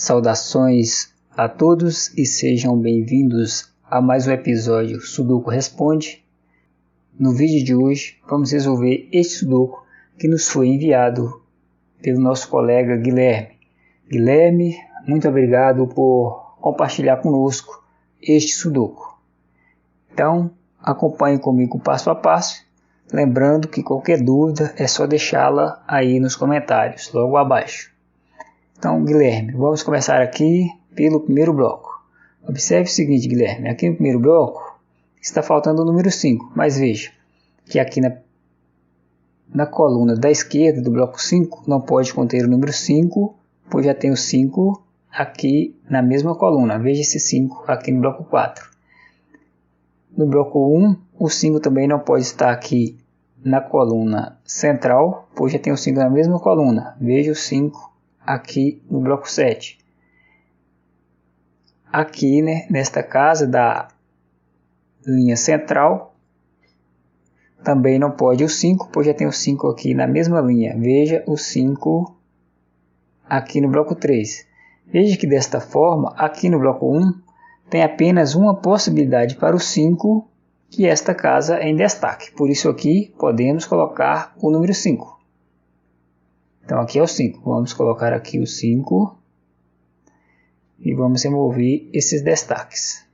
Saudações a todos e sejam bem-vindos a mais um episódio Sudoku Responde. No vídeo de hoje vamos resolver este Sudoku que nos foi enviado pelo nosso colega Guilherme. Guilherme, muito obrigado por compartilhar conosco este Sudoku. Então, acompanhe comigo passo a passo, lembrando que qualquer dúvida é só deixá-la aí nos comentários, logo abaixo. Então, Guilherme, vamos começar aqui pelo primeiro bloco. Observe o seguinte, Guilherme, aqui no primeiro bloco está faltando o número 5, mas veja que aqui na coluna da esquerda do bloco 5 não pode conter o número 5, pois já tem o 5 aqui na mesma coluna. Veja esse 5 aqui no bloco 4. No bloco 1, o 5 também não pode estar aqui na coluna central, pois já tem o 5 na mesma coluna. Veja o 5 aqui no bloco 7. Aqui, nesta casa da linha central, também não pode o 5, pois já tem o 5 aqui na mesma linha. Veja o 5 aqui no bloco 3. Veja que desta forma, aqui no bloco 1, tem apenas uma possibilidade para o 5, que esta casa é em destaque. Por isso aqui podemos colocar o número 5. Então aqui é o 5. Vamos colocar aqui o 5 e vamos remover esses destaques.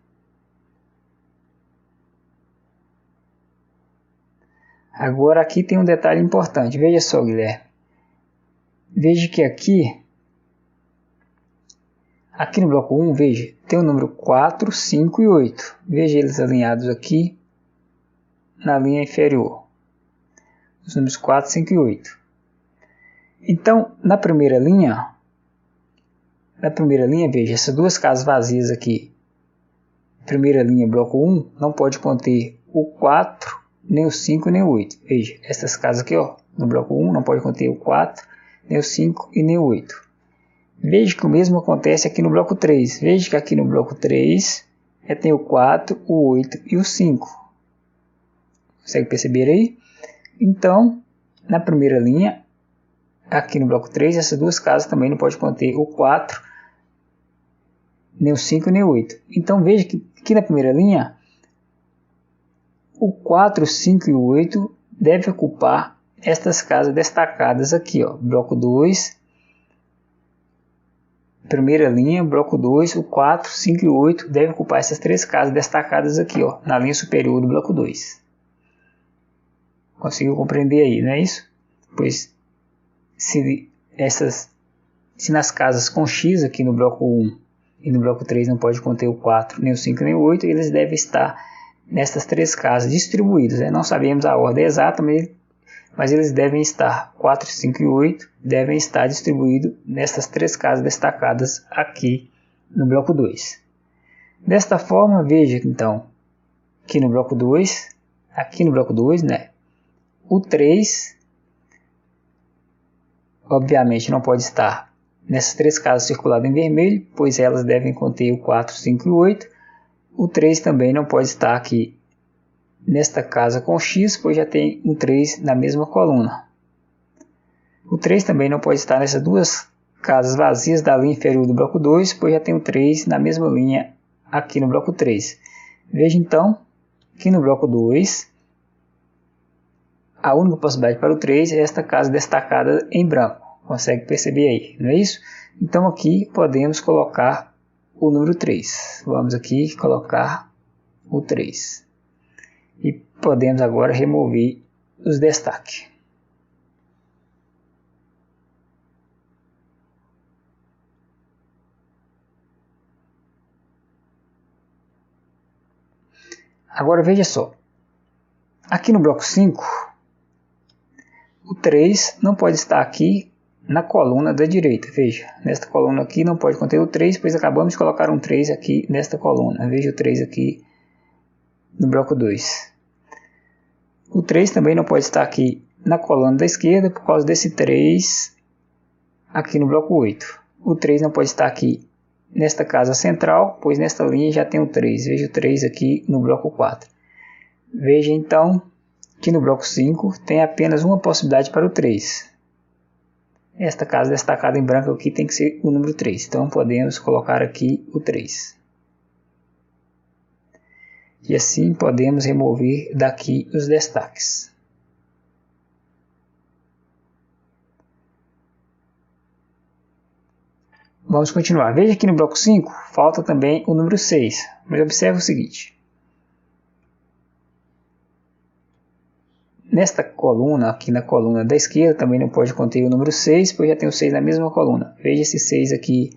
Agora aqui tem um detalhe importante. Veja só, Guilherme. Veja que aqui no bloco 1, veja, tem o número 4, 5 e 8. Veja eles alinhados aqui na linha inferior. Os números 4, 5 e 8. Então, na primeira linha, veja, essas duas casas vazias aqui. Primeira linha, bloco 1, não pode conter o 4, nem o 5, nem o 8. Veja, essas casas aqui, ó, no bloco 1, não pode conter o 4, nem o 5 e nem o 8. Veja que o mesmo acontece aqui no bloco 3. Veja que aqui no bloco 3 tem o 4, o 8 e o 5. Consegue perceber aí? Então, na primeira linha, aqui no bloco 3, essas duas casas também não podem conter o 4, nem o 5 nem o 8. Então veja que aqui na primeira linha, o 4, o 5 e o 8 devem ocupar estas casas destacadas aqui, ó, bloco 2, primeira linha, bloco 2, o 4, 5 e 8 devem ocupar essas três casas destacadas aqui, ó, na linha superior do bloco 2. Conseguiu compreender aí, não é isso? Pois se nas casas com X aqui no bloco 1 e no bloco 3 não pode conter o 4, nem o 5 nem o 8, eles devem estar nessas três casas distribuídos. Não sabemos a ordem exata, mas eles devem estar, 4, 5 e 8, devem estar distribuídos nessas três casas destacadas aqui no bloco 2. Desta forma, veja então, aqui no bloco 2, o 3, obviamente, não pode estar nessas três casas circuladas em vermelho, pois elas devem conter o 4, 5 e 8. O 3 também não pode estar aqui nesta casa com X, pois já tem um 3 na mesma coluna. O 3 também não pode estar nessas duas casas vazias da linha inferior do bloco 2, pois já tem um 3 na mesma linha aqui no bloco 3. Veja então, aqui no bloco 2, a única possibilidade para o 3 é esta casa destacada em branco. Consegue perceber aí, não é isso? Então aqui podemos colocar o número 3. Vamos aqui colocar o 3. E podemos agora remover os destaques. Agora veja só. Aqui no bloco 5, o 3 não pode estar aqui na coluna da direita. Veja, nesta coluna aqui não pode conter o 3, pois acabamos de colocar um 3 aqui nesta coluna. Veja o 3 aqui no bloco 2. O 3 também não pode estar aqui na coluna da esquerda, por causa desse 3 aqui no bloco 8. O 3 não pode estar aqui nesta casa central, pois nesta linha já tem o 3. Veja o 3 aqui no bloco 4. Veja então que no bloco 5 tem apenas uma possibilidade para o 3. esta casa destacada em branco aqui tem que ser o número 3. Então podemos colocar aqui o 3. E assim podemos remover daqui os destaques. Vamos continuar. Veja que no bloco 5 falta também o número 6. Mas observe o seguinte. Nesta coluna, aqui na coluna da esquerda, também não pode conter o número 6, pois já tem o 6 na mesma coluna. Veja esse 6 aqui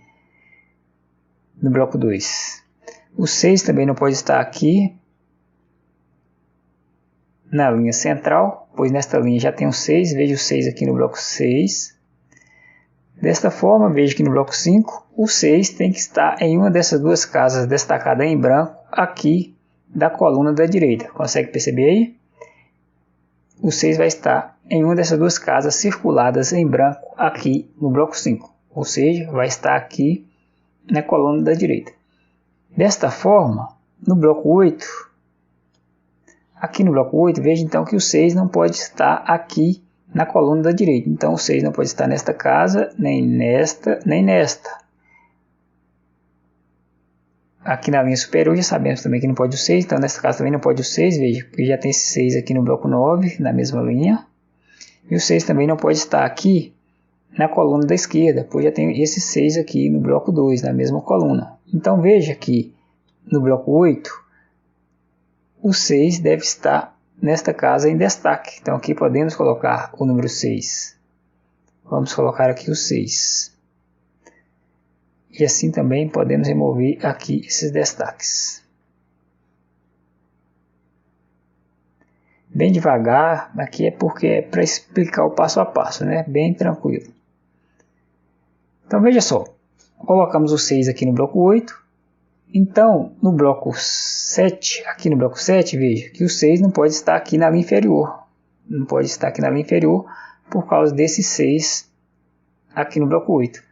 no bloco 2. O 6 também não pode estar aqui na linha central, pois nesta linha já tem o 6. Veja o 6 aqui no bloco 6. Desta forma, veja que no bloco 5, o 6 tem que estar em uma dessas duas casas destacadas em branco aqui da coluna da direita. Consegue perceber aí? O 6 vai estar em uma dessas duas casas circuladas em branco aqui no bloco 5. Ou seja, vai estar aqui na coluna da direita. Desta forma, no bloco 8, aqui no bloco 8, veja então que o 6 não pode estar aqui na coluna da direita. Então o 6 não pode estar nesta casa, nem nesta, nem nesta. Aqui na linha superior já sabemos também que não pode o 6, então nesta casa também não pode o 6, veja, porque já tem esse 6 aqui no bloco 9, na mesma linha. E o 6 também não pode estar aqui na coluna da esquerda, pois já tem esse 6 aqui no bloco 2, na mesma coluna. Então veja que no bloco 8, o 6 deve estar nesta casa em destaque. Então aqui podemos colocar o número 6. Vamos colocar aqui o 6. E assim também podemos remover aqui esses destaques. Bem devagar, aqui é porque é para explicar o passo a passo, né? Bem tranquilo. Então veja só, colocamos o 6 aqui no bloco 8. Então no bloco 7, aqui no bloco 7, veja que o 6 não pode estar aqui na linha inferior. Não pode estar aqui na linha inferior por causa desse 6 aqui no bloco 8.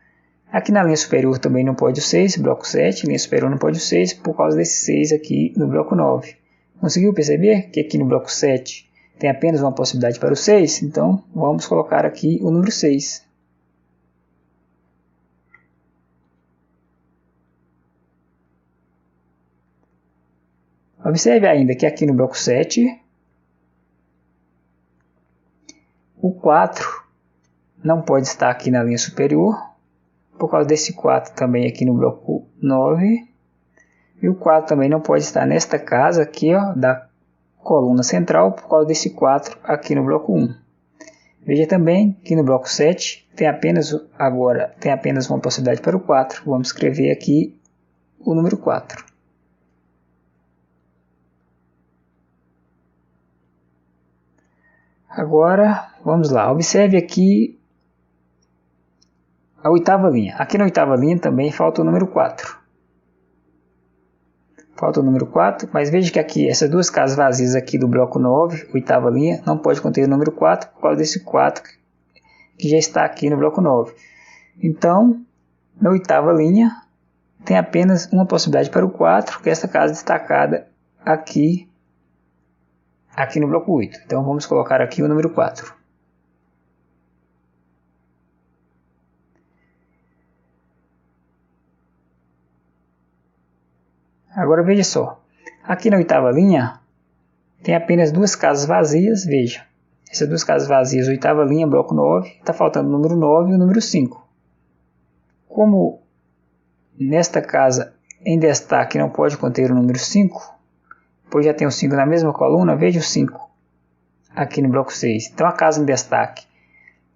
Aqui na linha superior também não pode o 6, bloco 7, linha superior não pode o 6, por causa desse 6 aqui no bloco 9. Conseguiu perceber que aqui no bloco 7 tem apenas uma possibilidade para o 6? Então vamos colocar aqui o número 6. Observe ainda que aqui no bloco 7, o 4 não pode estar aqui na linha superior, por causa desse 4 também aqui no bloco 9. E o 4 também não pode estar nesta casa aqui, ó, da coluna central, por causa desse 4 aqui no bloco 1. Veja também que no bloco 7 tem apenas uma possibilidade para o 4. Vamos escrever aqui o número 4. Agora, vamos lá. Observe aqui a oitava linha. Aqui na oitava linha também falta o número 4. Falta o número 4, mas veja que aqui, essas duas casas vazias aqui do bloco 9, oitava linha, não pode conter o número 4 por causa desse 4 que já está aqui no bloco 9. Então, na oitava linha, tem apenas uma possibilidade para o 4, que é essa casa destacada aqui no bloco 8. Então, vamos colocar aqui o número 4. Agora veja só, aqui na oitava linha tem apenas duas casas vazias, veja. Essas duas casas vazias, oitava linha, bloco 9, está faltando o número 9 e o número 5. Como nesta casa em destaque não pode conter o número 5, pois já tem o 5 na mesma coluna, veja o 5 aqui no bloco 6. Então a casa em destaque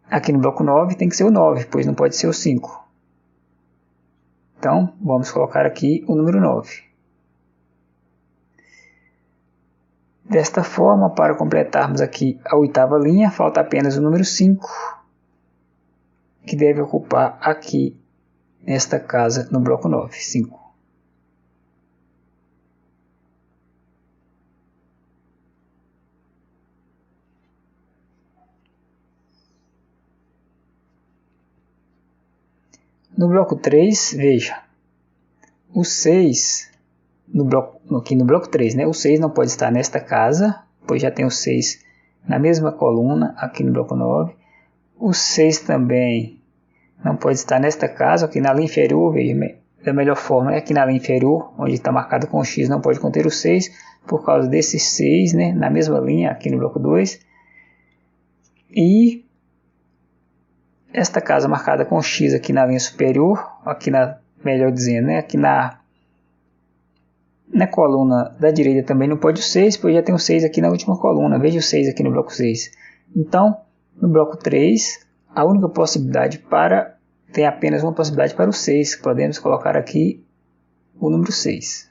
aqui no bloco 9 tem que ser o 9, pois não pode ser o 5. Então vamos colocar aqui o número 9. Desta forma, para completarmos aqui a oitava linha, falta apenas o número 5, que deve ocupar aqui nesta casa no bloco 9, 5. No bloco 3, veja, o 6... aqui no bloco 3, né? O 6 não pode estar nesta casa, pois já tem o 6 na mesma coluna aqui no bloco 9. O 6 também não pode estar nesta casa. Aqui na linha inferior, veja, da melhor forma, aqui na linha inferior, onde está marcado com X, não pode conter o 6, por causa desses 6, né, na mesma linha, aqui no bloco 2. E esta casa marcada com X aqui na linha superior, aqui melhor dizendo, né, aqui na coluna da direita também não pode o 6, pois já tem o 6 aqui na última coluna. Veja o 6 aqui no bloco 6. Então, no bloco 3, a única possibilidade tem apenas uma possibilidade para o 6. Podemos colocar aqui o número 6.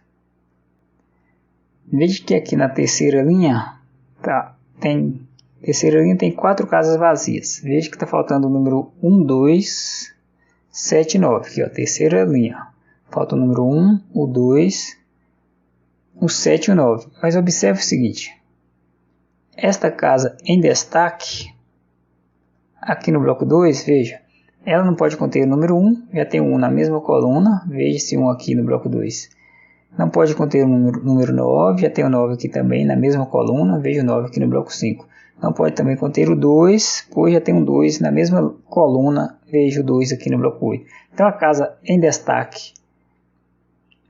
Veja que aqui na terceira linha, tem 4 casas vazias. Veja que está faltando o número 1, 2, 7 e 9. Aqui, ó, terceira linha. Falta o número 1, o 2, o 7 e o 9. Mas observe o seguinte. Esta casa em destaque, aqui no bloco 2, veja, ela não pode conter o número 1, já tem um 1 na mesma coluna, veja esse 1 aqui no bloco 2. Não pode conter o número 9, já tem o 9 aqui também na mesma coluna, veja o 9 aqui no bloco 5. Não pode também conter o 2, pois já tem um 2 na mesma coluna, veja o 2 aqui no bloco 8. Então a casa em destaque,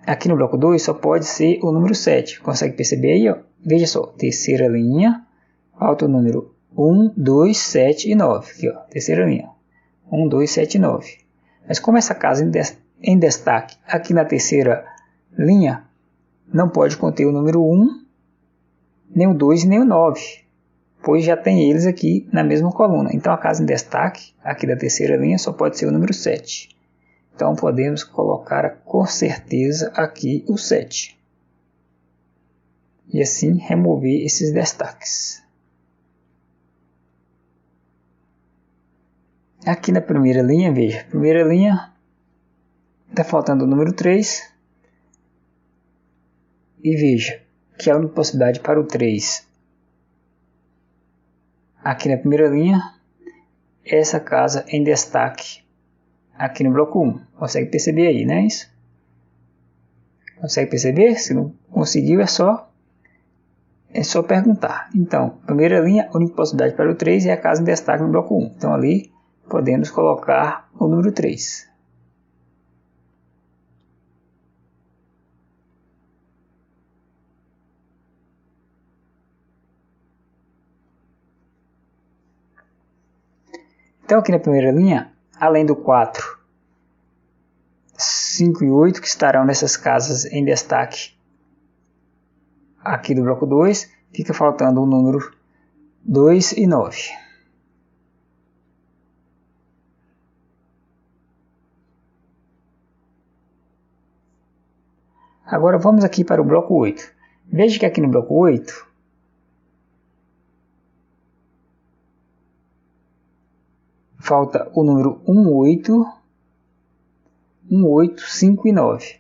aqui no bloco 2, só pode ser o número 7. Consegue perceber aí? Ó? Veja só, terceira linha, falta o número 1, 2, 7 e 9. Aqui, ó, terceira linha. 1, 2, 7 e 9. Mas como essa casa em destaque aqui na terceira linha não pode conter o número 1, nem o 2 e nem o 9, pois já tem eles aqui na mesma coluna. Então a casa em destaque aqui da terceira linha só pode ser o número 7. Então podemos colocar com certeza aqui o 7. E assim remover esses destaques. Aqui na primeira linha, veja, primeira linha está faltando o número 3. E veja que a única possibilidade para o 3 aqui na primeira linha é essa casa em destaque aqui no bloco 1. Consegue perceber aí, né? Isso? Consegue perceber? Se não conseguiu, é só perguntar. Então, primeira linha, a única possibilidade para o 3 é a casa em destaque no bloco 1. Então ali podemos colocar o número 3. Então aqui na primeira linha, além do 4, 5 e 8, que estarão nessas casas em destaque aqui do bloco 2, fica faltando o número 2 e 9. Agora vamos aqui para o bloco 8. Veja que aqui no bloco 8, falta o número 1, 8, 5 e 9.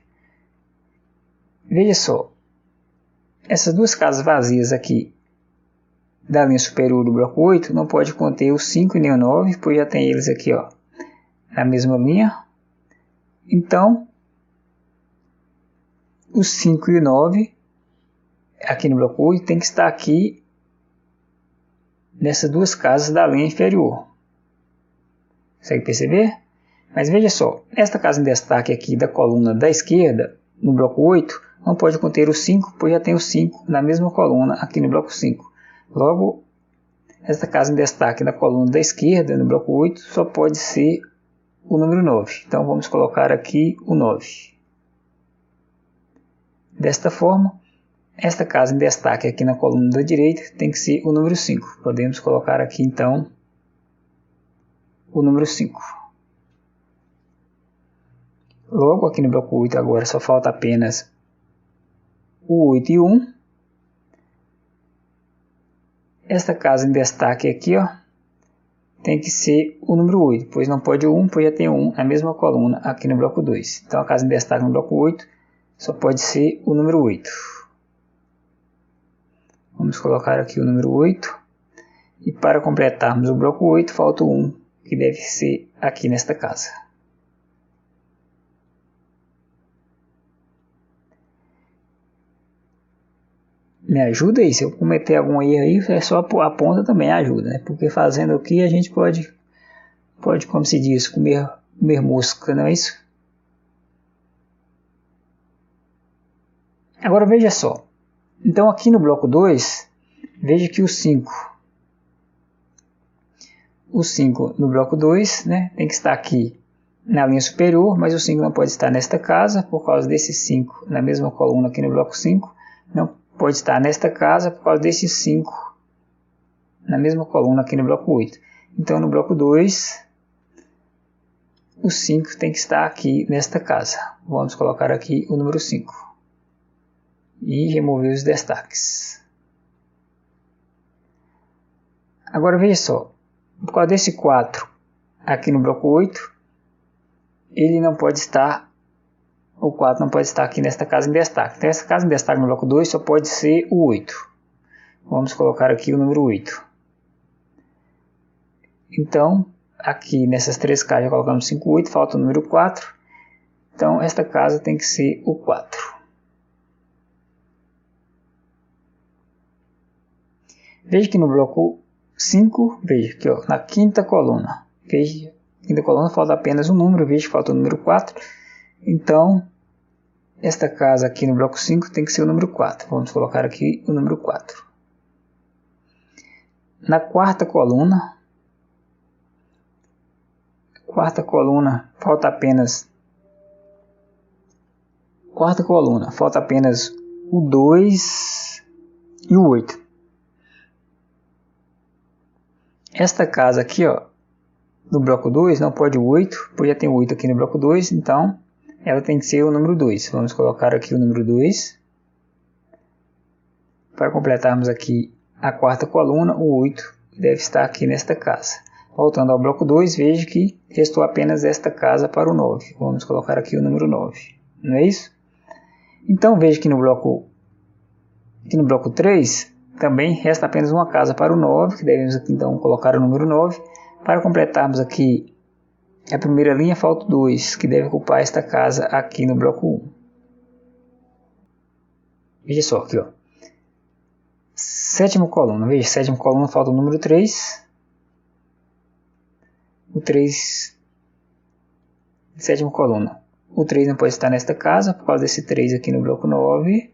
Veja só, essas duas casas vazias aqui da linha superior do bloco 8 não pode conter o 5 e nem o 9, pois já tem eles aqui, ó, na mesma linha. Então, o 5 e o 9 aqui no bloco 8 tem que estar aqui nessas duas casas da linha inferior. Consegue perceber? Mas veja só, esta casa em destaque aqui da coluna da esquerda, no bloco 8, não pode conter o 5, pois já tem o 5 na mesma coluna aqui no bloco 5. Logo, esta casa em destaque da coluna da esquerda, no bloco 8, só pode ser o número 9. Então vamos colocar aqui o 9. Desta forma, esta casa em destaque aqui na coluna da direita tem que ser o número 5. Podemos colocar aqui então o número 5. Logo aqui no bloco 8 agora só falta apenas o 8 e 1. Esta casa em destaque aqui, ó, tem que ser o número 8, pois não pode o 1, pois já tem o 1 na mesma coluna aqui no bloco 2. Então a casa em destaque no bloco 8 só pode ser o número 8. Vamos colocar aqui o número 8. E para completarmos o bloco 8, falta o 1, que deve ser aqui nesta casa. Me ajuda aí, se eu cometer algum erro aí, é só aponta também, ajuda, né? Porque fazendo aqui a gente pode, como se diz, comer mosca, não é isso? Agora veja só. Então aqui no bloco 2, veja que o 5 no bloco 2, né, tem que estar aqui na linha superior, mas o 5 não pode estar nesta casa, por causa desse 5 na mesma coluna aqui no bloco 5. Não pode estar nesta casa, por causa desse 5 na mesma coluna aqui no bloco 8. Então no bloco 2, o 5 tem que estar aqui nesta casa. Vamos colocar aqui o número 5. E remover os destaques. Agora veja só, por causa desse 4 aqui no bloco 8, ele não pode estar, o 4 não pode estar aqui nesta casa em destaque. Então essa casa em destaque no bloco 2 só pode ser o 8. Vamos colocar aqui o número 8. Então, aqui nessas três casas já colocamos 5, 8, falta o número 4. Então esta casa tem que ser o 4. Veja que no bloco 5, veja aqui ó, na quinta coluna. Veja, quinta coluna falta apenas um número, veja que falta o número 4. Então, esta casa aqui no bloco 5 tem que ser o número 4. Vamos colocar aqui o número 4. Na quarta coluna, falta apenas o 2 e o 8. Esta casa aqui, ó, no bloco 2, não pode o 8, porque já tem o 8 aqui no bloco 2, então ela tem que ser o número 2. Vamos colocar aqui o número 2. Para completarmos aqui a quarta coluna, o 8 deve estar aqui nesta casa. Voltando ao bloco 2, veja que restou apenas esta casa para o 9. Vamos colocar aqui o número 9. Não é isso? Então veja que no bloco 3, também resta apenas uma casa para o 9, que devemos aqui então colocar o número 9. Para completarmos aqui a primeira linha, falta 2, que deve ocupar esta casa aqui no bloco 1. Veja só aqui, ó. Sétima coluna, veja, sétima coluna falta o número 3. O 3, sétima coluna. O 3 não pode estar nesta casa, por causa desse 3 aqui no bloco 9.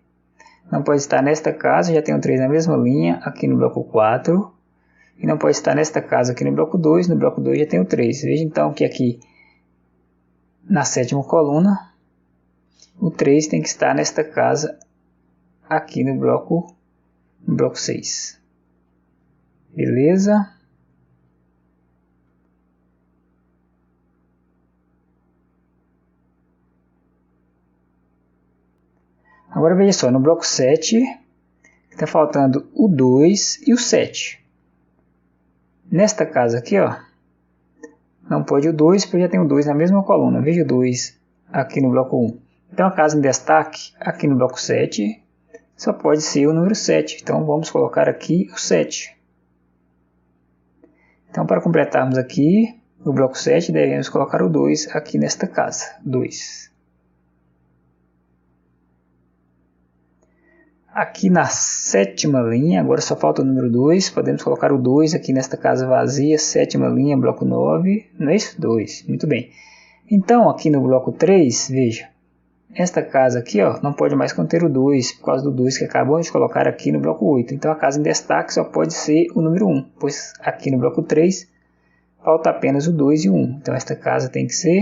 Não pode estar nesta casa, já tem um 3 na mesma linha, aqui no bloco 4. E não pode estar nesta casa aqui no bloco 2, no bloco 2 já tem o 3. Veja então que aqui, na sétima coluna, o 3 tem que estar nesta casa aqui no bloco 6. Beleza? Agora veja só, no bloco 7, está faltando o 2 e o 7. Nesta casa aqui, ó, não pode o 2, porque já tem o 2 na mesma coluna. Veja o 2 aqui no bloco 1. Então a casa em destaque aqui no bloco 7 só pode ser o número 7. Então vamos colocar aqui o 7. Então para completarmos aqui no bloco 7, devemos colocar o 2 aqui nesta casa. 2. Aqui na sétima linha, agora só falta o número 2, podemos colocar o 2 aqui nesta casa vazia, sétima linha, bloco 9, não é isso? 2, muito bem. Então aqui no bloco 3, veja, esta casa aqui ó, não pode mais conter o 2, por causa do 2 que acabamos de colocar aqui no bloco 8. Então a casa em destaque só pode ser o número 1, pois aqui no bloco 3 falta apenas o 2 e o 1. Então esta casa tem que ser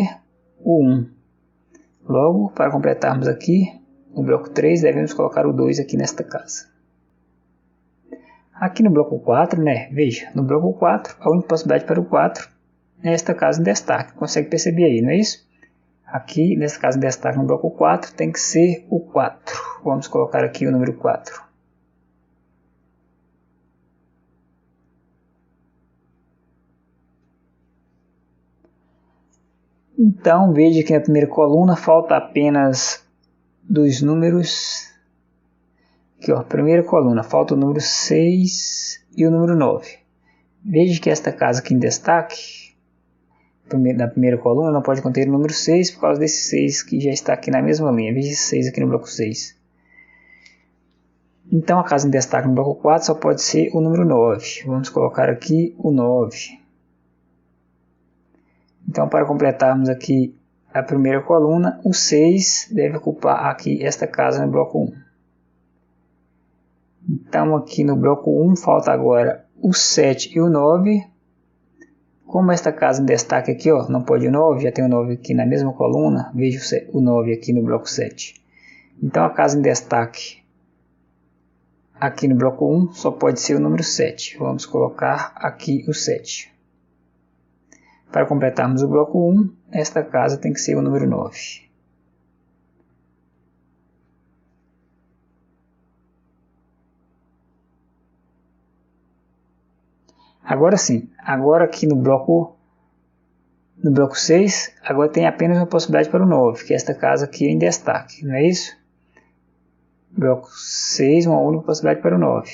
o 1. Logo, para completarmos aqui, no bloco 3, devemos colocar o 2 aqui nesta casa. Aqui no bloco 4, né? Veja, no bloco 4, a única possibilidade para o 4 é esta casa em destaque. Consegue perceber aí, não é isso? Aqui, nessa casa em destaque, no bloco 4, tem que ser o 4. Vamos colocar aqui o número 4. Então, veja que na primeira coluna falta apenas dos números, aqui ó, primeira coluna, falta o número 6 e o número 9. Veja que esta casa aqui em destaque, na primeira coluna, não pode conter o número 6 por causa desse 6 que já está aqui na mesma linha. Veja esse 6 aqui no bloco 6. Então a casa em destaque no bloco 4 só pode ser o número 9. Vamos colocar aqui o 9. Então, para completarmos aqui a primeira coluna, o 6 deve ocupar aqui esta casa no bloco 1. Então, aqui no bloco 1 falta agora o 7 e o 9. Como esta casa em destaque aqui, ó, não pode o 9, já tem o 9 aqui na mesma coluna, veja o 9 aqui no bloco 7. Então, a casa em destaque aqui no bloco 1 só pode ser o número 7. Vamos colocar aqui o 7. Para completarmos o bloco 1, esta casa tem que ser o número 9. Agora sim, agora aqui no bloco 6, agora tem apenas uma possibilidade para o 9, que é esta casa aqui em destaque, não é isso? Bloco 6, uma única possibilidade para o 9.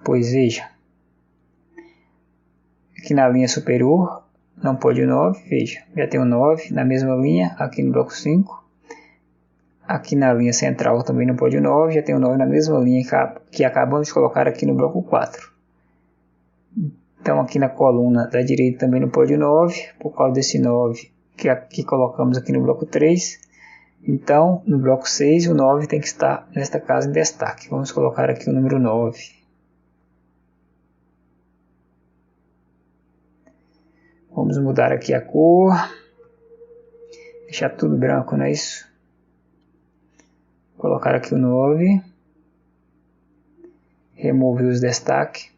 Pois veja, aqui na linha superior não pode o 9, veja, já tem o 9 na mesma linha aqui no bloco 5. Aqui na linha central também não pode o 9, já tem o 9 na mesma linha que acabamos de colocar aqui no bloco 4. Então aqui na coluna da direita também não pode o 9, por causa desse 9 que aqui colocamos aqui no bloco 3. Então no bloco 6 o 9 tem que estar nesta casa em destaque. Vamos colocar aqui o número 9. Vamos mudar aqui a cor. Deixar tudo branco, não é isso? Colocar aqui o 9. Remover os destaques.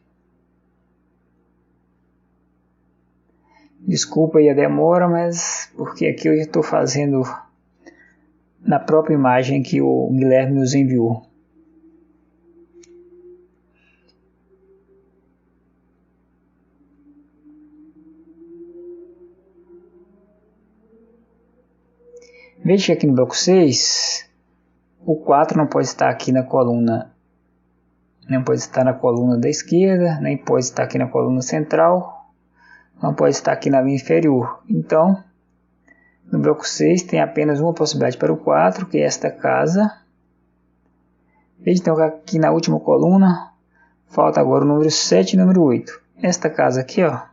Desculpa aí a demora, mas porque aqui eu já estou fazendo na própria imagem que o Guilherme nos enviou. Veja que aqui no bloco 6, o 4 não pode estar aqui na coluna, não pode estar na coluna da esquerda, nem pode estar aqui na coluna central, não pode estar aqui na linha inferior. Então, no bloco 6 tem apenas uma possibilidade para o 4, que é esta casa. Veja então que aqui na última coluna falta agora o número 7 e o número 8. Esta casa aqui, ó,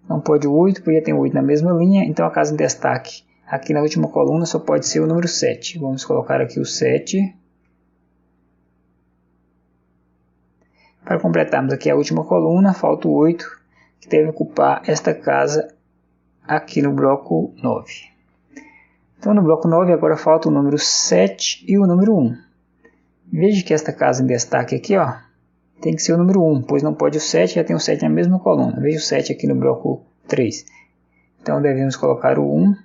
não pode o 8, porque já tem o 8 na mesma linha, então a casa em destaque aqui na última coluna só pode ser o número 7. Vamos colocar aqui o 7. Para completarmos aqui a última coluna, falta o 8, que deve ocupar esta casa aqui no bloco 9. Então no bloco 9 agora falta o número 7 e o número 1. Veja que esta casa em destaque aqui, ó, tem que ser o número 1, pois não pode o 7, já tem o 7 na mesma coluna. Veja o 7 aqui no bloco 3. Então devemos colocar o 1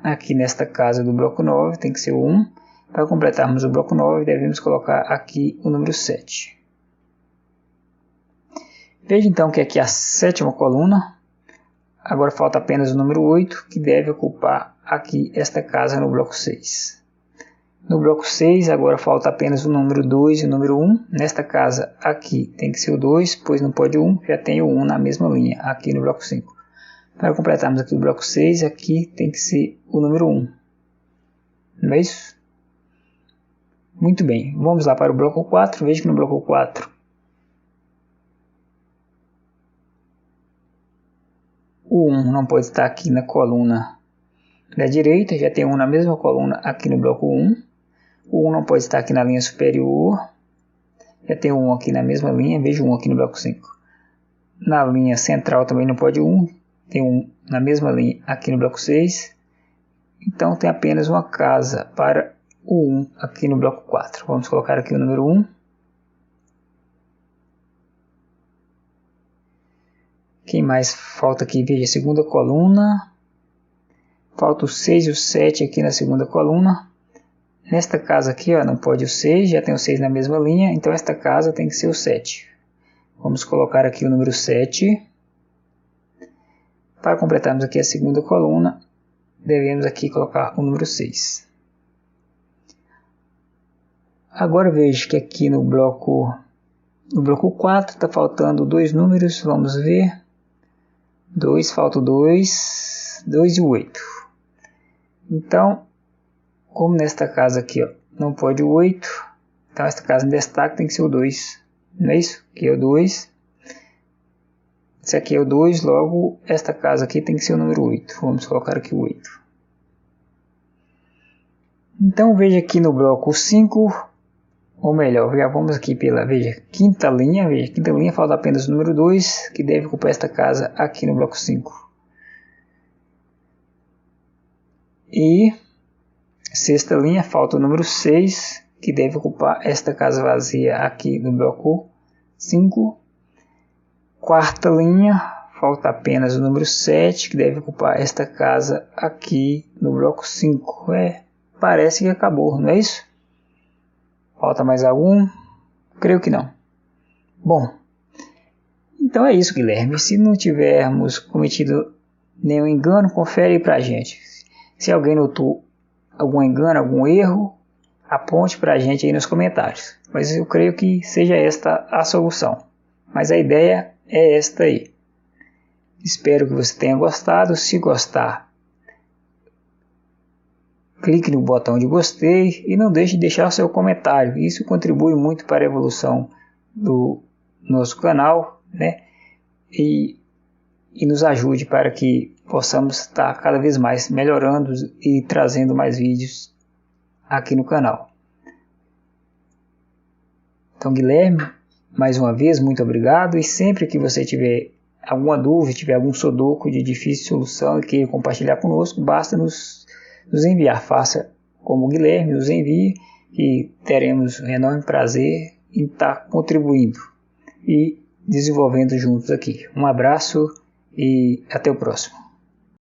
aqui nesta casa do bloco 9, tem que ser o 1. Para completarmos o bloco 9, devemos colocar aqui o número 7. Veja então que aqui a sétima coluna, agora falta apenas o número 8, que deve ocupar aqui esta casa no bloco 6. No bloco 6 agora falta apenas o número 2 e o número 1. Nesta casa aqui tem que ser o 2, pois não pode o 1, já tem o 1 na mesma linha aqui no bloco 5. Para completarmos aqui o bloco 6, aqui tem que ser o número 1. Não é isso? Muito bem, vamos lá para o bloco 4. Veja que no bloco 4 o 1 não pode estar aqui na coluna da direita, já tem 1 na mesma coluna aqui no bloco 1. O 1 não pode estar aqui na linha superior, já tem 1 aqui na mesma linha, veja 1 aqui no bloco 5. Na linha central também não pode 1, tem 1 na mesma linha aqui no bloco 6. Então tem apenas uma casa para o 1 aqui no bloco 4. Vamos colocar aqui o número 1. Quem mais falta aqui? Veja a segunda coluna. Falta o 6 e o 7 aqui na segunda coluna. Nesta casa aqui, ó, não pode o 6, já tem o 6 na mesma linha, então esta casa tem que ser o 7. Vamos colocar aqui o número 7. Para completarmos aqui a segunda coluna, devemos aqui colocar o número 6. Agora veja que aqui no bloco 4 está faltando 2 números, vamos ver. 2, falta o 2 e o 8. Então, como nesta casa aqui, ó, não pode o 8, então esta casa em destaque tem que ser o 2. Não é isso? Aqui é o 2. Esse aqui é o 2, logo esta casa aqui tem que ser o número 8. Vamos colocar aqui o 8. Então veja aqui no bloco 5, ou melhor, já vamos aqui pela quinta linha. Veja, quinta linha falta apenas o número 2, que deve ocupar esta casa aqui no bloco 5. E sexta linha falta o número 6, que deve ocupar esta casa vazia aqui no bloco 5. Quarta linha falta apenas o número 7, que deve ocupar esta casa aqui no bloco 5. Parece que acabou, não é isso? Falta mais algum? Creio que não. Bom, então é isso, Guilherme. Se não tivermos cometido nenhum engano, confere aí pra gente. Se alguém notou algum engano, algum erro, aponte pra gente aí nos comentários. Mas eu creio que seja esta a solução. Mas a ideia é esta aí. Espero que você tenha gostado. Se gostar, clique no botão de gostei e não deixe de deixar seu comentário. Isso contribui muito para a evolução do nosso canal, né? E nos ajude para que possamos estar cada vez mais melhorando e trazendo mais vídeos aqui no canal. Então, Guilherme, mais uma vez, muito obrigado. E sempre que você tiver alguma dúvida, tiver algum sudoku de difícil solução e queira compartilhar conosco, basta nos enviar. Faça como o Guilherme, nos envie, e teremos um enorme prazer em estar contribuindo e desenvolvendo juntos aqui. Um abraço e até o próximo.